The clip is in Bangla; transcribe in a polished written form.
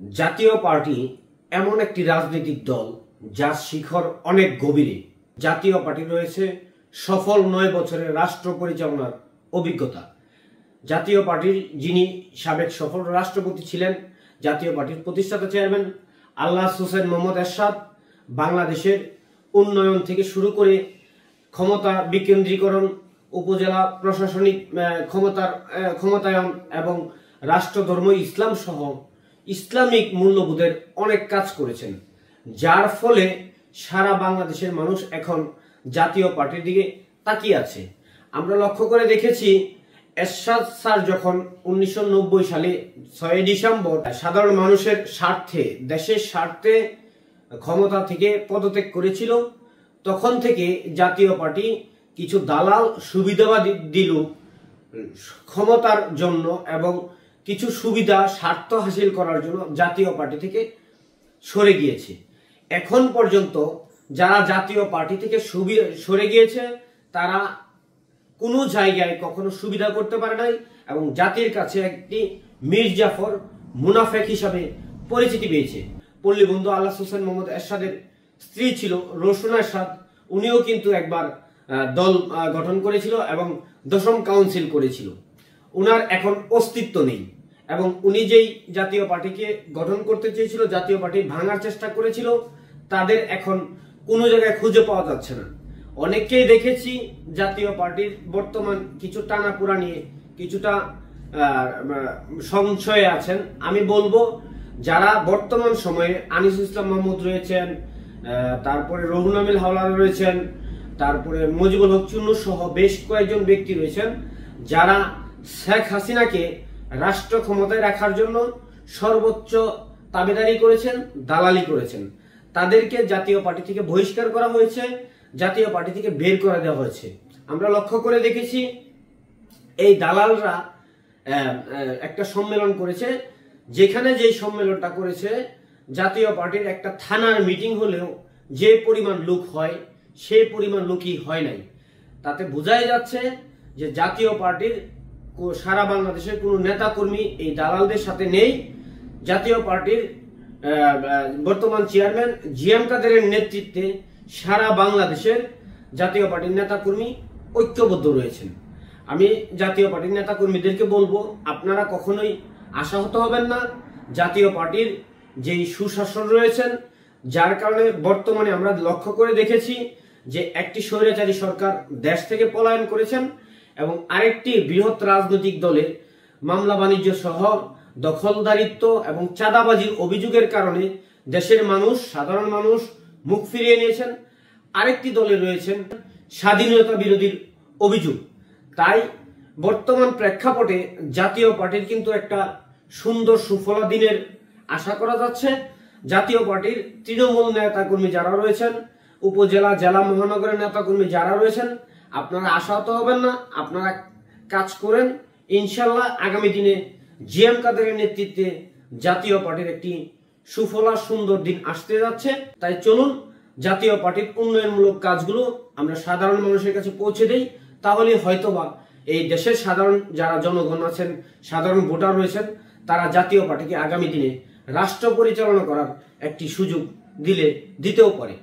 জাতীয় পার্টি এমন একটি রাজনৈতিক দল যার শিখর অনেক গভীরে। জাতীয় পার্টি রয়েছে সফল 9 বছরের রাষ্ট্র পরিচালনার অভিজ্ঞতা। জাতীয় পার্টির যিনি সাবেক সফল রাষ্ট্রপতি ছিলেন, জাতীয় পার্টির প্রতিষ্ঠাতা চেয়ারম্যান আলহাজ হোসেন মোহাম্মদ এরশাদ বাংলাদেশের উন্নয়ন থেকে শুরু করে ক্ষমতা বিকেন্দ্রীকরণ, উপজেলা প্রশাসনিক ক্ষমতায়ন এবং রাষ্ট্রধর্ম ইসলাম সহ ইসলামিক মূল্যবোধের অনেক কাজ করেছেন, যার ফলে সারা বাংলাদেশের মানুষ এখন জাতীয় পার্টির দিকে তাকিয়ে আছে। আমরা লক্ষ্য করে দেখেছি, এরশাদ স্যার যখন 1990 সালে 6 ডিসেম্বর সাধারণ মানুষের স্বার্থে, দেশের স্বার্থে ক্ষমতা থেকে পদত্যাগ করেছিল, তখন থেকে জাতীয় পার্টি কিছু দালাল সুবিধাবাদী দিল ক্ষমতার জন্য এবং কিছু সুবিধা স্বার্থ হাসিল করার জন্য জাতীয় পার্টি থেকে সরে গিয়েছে। এখন পর্যন্ত যারা জাতীয় পার্টি থেকে সরে গিয়েছে তারা কোনো জায়গায় কখনো সুবিধা করতে পারে নাই এবং জাতির কাছে একটি মির্জাফর মুনাফেক হিসাবে পরিচিতি পেয়েছে। পল্লীবন্ধু আলহাজ হোসেন মোহাম্মদ এরশাদের স্ত্রী ছিল রওশন এরশাদ, উনিও কিন্তু একবার দল গঠন করেছিল এবং 10ম কাউন্সিল করেছিল। উনার এখন অস্তিত্ব নেই এবং উনি যেই জাতীয় পার্টিকে গঠন করতে চেয়েছিল, জাতীয় পার্টি ভাঙার চেষ্টা করেছিল, তাদের এখন কোনো জায়গায় খুঁজে পাওয়া যাচ্ছে না। অনেককেই দেখেছি জাতীয় পার্টির বর্তমান কিছু টানাপোড়া নিয়ে কিছুটা সংশয়ে আছেন। আমি বলবো, যারা বর্তমান সময়ে আনিসুল ইসলাম মাহমুদ রয়েছেন, তারপরে রুহুল আমিন হাওলাদার রয়েছেন, তারপরে মুজিবুল হক চুন্নু সহ বেশ কয়েকজন ব্যক্তি রয়েছেন যারা শেখ হাসিনাকে রাষ্ট্র ক্ষমতায় রাখার জন্য সর্বোচ্চ দাবিদারি করেছেন, দালালি করেছেন। তাদেরকে জাতীয় পার্টি থেকে বহিষ্কার করা হয়েছে, জাতীয় পার্টি থেকে বের করে দেওয়া হয়েছে। আমরা লক্ষ্য করে দেখেছি, এই দালালরা একটা সম্মেলন করেছে, যেখানে যেই সম্মেলনটা করেছে জাতীয় পার্টির একটা থানার মিটিং হলেও যে পরিমাণ লোক হয় সেই পরিমাণ লোকই হয় নাই। তাতে বোঝাই যাচ্ছে যে জাতীয় পার্টির সারা বাংলাদেশের কোনো নেতা কর্মী এই দালালদের সাথে নেই। জাতীয় পার্টির বর্তমান চেয়ারম্যান জিএম কাদেরের নেতৃত্বে সারা বাংলাদেশের জাতীয় পার্টির নেতা কর্মী ঐক্যবদ্ধ রয়েছেন। আমি জাতীয় পার্টির নেতা কর্মীদেরকে বলবো, আপনারা কখনোই আশাহত হবেন না। জাতীয় পার্টির যেই সুশাসন রয়েছেন, যার কারণে বর্তমানে আমরা লক্ষ্য করে দেখেছি যে একটি স্বৈরাচারী সরকার দেশ থেকে পলায়ন করেছেন এবং আরেকটি বৃহৎ রাজনৈতিক দলের মামলা বাণিজ্য সহ দখলদারিত্ব এবং চাঁদাবাজির অভিযোগের কারণে দেশের মানুষ, সাধারণ মানুষ মুখ ফিরিয়ে নিয়েছেন। আরেকটি দলে রয়েছেন স্বাধীনতা বিরোধীর অভিযোগ। তাই বর্তমান প্রেক্ষাপটে জাতীয় পার্টির কিন্তু একটা সুন্দর সুফলা দিনের আশা করা যাচ্ছে। জাতীয় পার্টির তৃণমূল নেতাকর্মী যারা রয়েছেন, উপজেলা, জেলা, মহানগরের নেতাকর্মী যারা রয়েছেন, আপনারা আশাহত হবেন না, আপনারা কাজ করেন। ইনশাল্লাহ আগামী দিনে জিএম কাদেরের নেতৃত্বে জাতীয় পার্টির একটি সুফলা সুন্দর দিন আসতে যাচ্ছে। তাই চলুন জাতীয় পার্টির উন্নয়নমূলক কাজগুলো আমরা সাধারণ মানুষের কাছে পৌঁছে দেই। তাহলে হয়তোবা এই দেশের সাধারণ যারা জনগণ আছেন, সাধারণ ভোটার রয়েছেন, তারা জাতীয় পার্টিকে আগামী দিনে রাষ্ট্র পরিচালনা করার একটি সুযোগ দিতেও পারে।